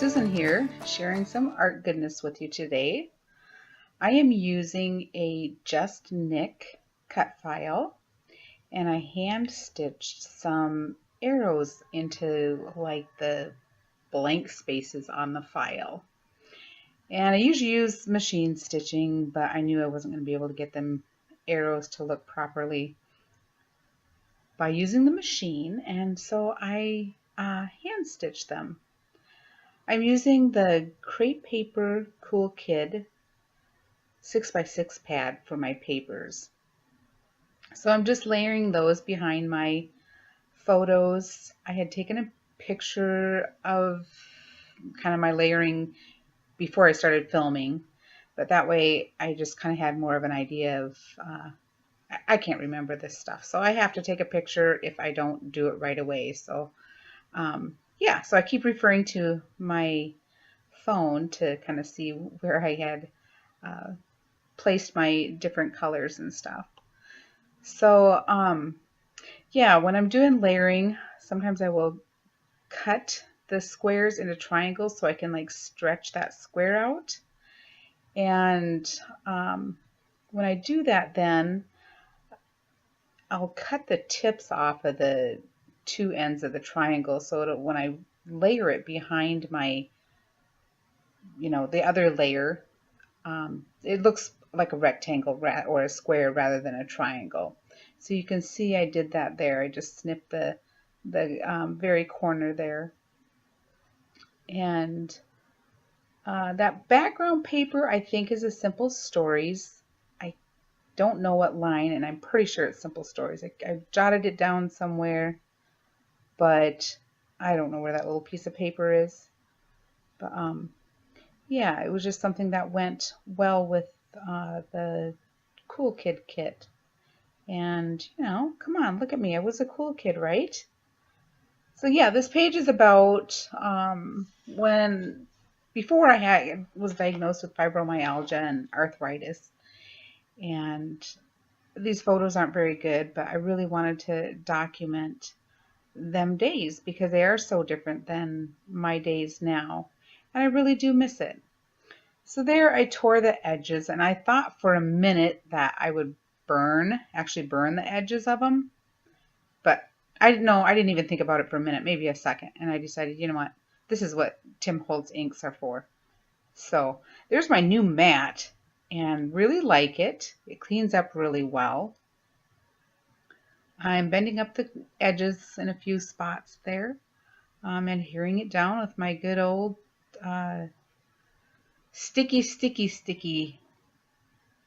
Susan here, sharing some art goodness with you today. I am using a Just Nick cut file, and I hand stitched some arrows into like the blank spaces on the file. And I usually use machine stitching, but I knew I wasn't going to be able to get them arrows to look properly by using the machine, and so I hand stitched them. I'm using the crepe paper Cool Kid 6x6 pad for my papers. So I'm just layering those behind my photos. I had taken a picture of kind of my layering before I started filming, but that way I just kind of had more of an idea of, I can't remember this stuff. So I have to take a picture if I don't do it right away. So yeah, so I keep referring to my phone to kind of see where I had placed my different colors and stuff. So yeah, when I'm doing layering, sometimes I will cut the squares into triangles so I can like stretch that square out. And when I do that, then I'll cut the tips off of the two ends of the triangle so that when I layer it behind my, the other layer, it looks like a rectangle or a square rather than a triangle. So you can see I did that there. I just snipped the very corner there. And that background paper I think is a Simple Stories. I don't know what line, and I'm pretty sure it's Simple Stories. I jotted it down somewhere, but I don't know where that little piece of paper is. But yeah, it was just something that went well with the Cool Kid kit. And, come on, look at me. I was a cool kid, right? So yeah, this page is about before I was diagnosed with fibromyalgia and arthritis. And these photos aren't very good, but I really wanted to document them days because they are so different than my days now. And I really do miss it. So there I tore the edges, and I thought for a minute that I would actually burn the edges of them. But I didn't even think about it for a minute, maybe a second. And I decided, you know what? This is what Tim Holtz inks are for. So there's my new mat, and really like it. It cleans up really well. I'm bending up the edges in a few spots there, and adhering it down with my good old sticky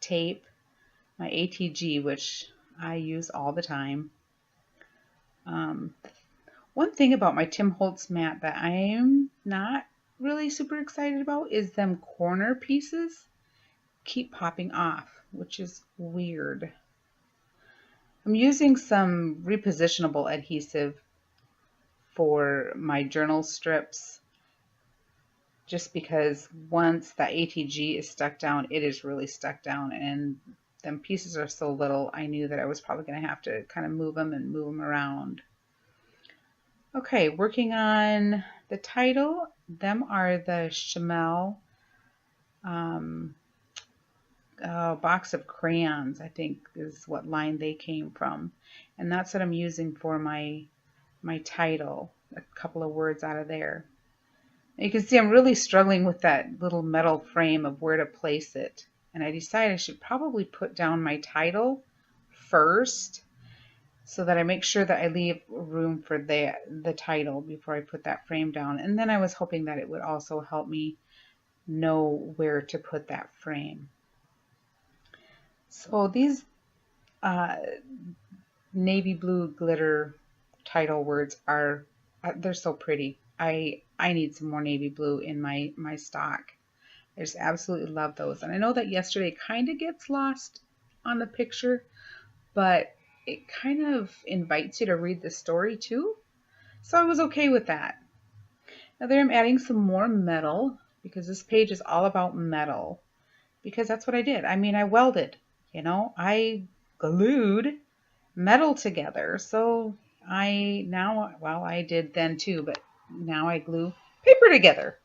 tape, my ATG, which I use all the time. One thing about my Tim Holtz mat that I am not really super excited about is them corner pieces keep popping off, which is weird. I'm using some repositionable adhesive for my journal strips just because once that ATG is stuck down, it is really stuck down, and them pieces are so little, I knew that I was probably going to have to kind of move them around. Okay, working on the title. Them are the Chamel box of crayons, I think is what line they came from. And that's what I'm using for my title, a couple of words out of there. You can see I'm really struggling with that little metal frame of where to place it. And I decided I should probably put down my title first so that I make sure that I leave room for the title before I put that frame down. And then I was hoping that it would also help me know where to put that frame. So these navy blue glitter title words they're so pretty. I need some more navy blue in my stock. I just absolutely love those. And I know that yesterday kind of gets lost on the picture, but it kind of invites you to read the story too. So I was okay with that. Now there I'm adding some more metal because this page is all about metal, because that's what I did. I mean, I welded, I glued metal together. So I did then too, but now I glue paper together.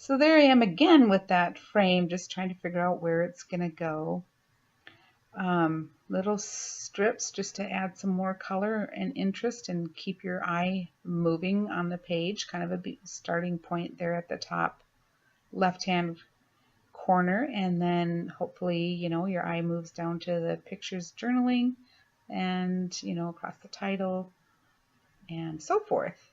So there I am again with that frame, just trying to figure out where it's going to go. Little strips just to add some more color and interest and keep your eye moving on the page, kind of a starting point there at the top left-hand corner, and then hopefully, your eye moves down to the pictures journaling and, across the title and so forth.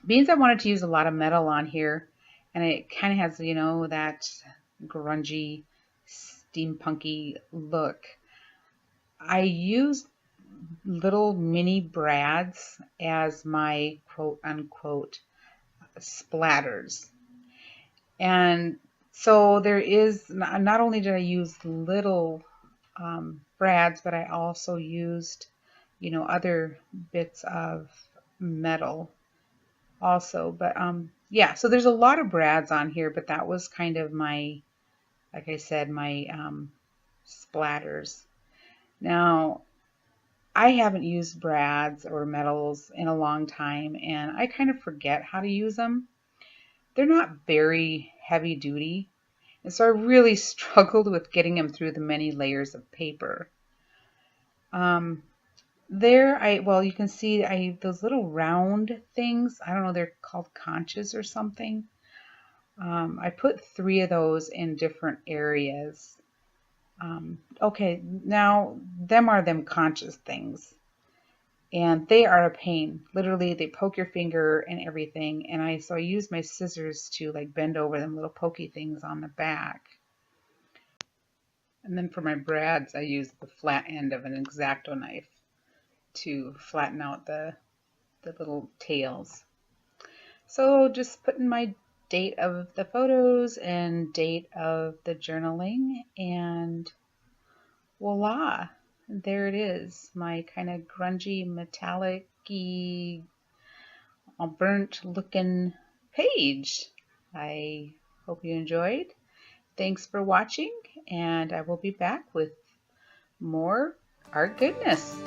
Being I wanted to use a lot of metal on here, and it kind of has, that grungy, steampunky look, I used little mini brads as my quote unquote splatters. And so there is, not only did I use little brads, but I also used, other bits of metal also. But yeah, so there's a lot of brads on here, but that was kind of my, like I said, my splatters. Now, I haven't used brads or metals in a long time, and I kind of forget how to use them. They're not very heavy duty, and so I really struggled with getting them through the many layers of paper. Well, you can see those little round things, I don't know, they're called conches or something. I put 3 of those in different areas. Okay, now them conscious things. And they are a pain. Literally, they poke your finger and everything. And so I use my scissors to like bend over them little pokey things on the back. And then for my brads, I use the flat end of an X-Acto knife to flatten out the little tails. So just putting my date of the photos and date of the journaling, and voila, there it is, my kind of grungy, metallic-y, burnt looking page. I hope you enjoyed. Thanks for watching, and I will be back with more art goodness.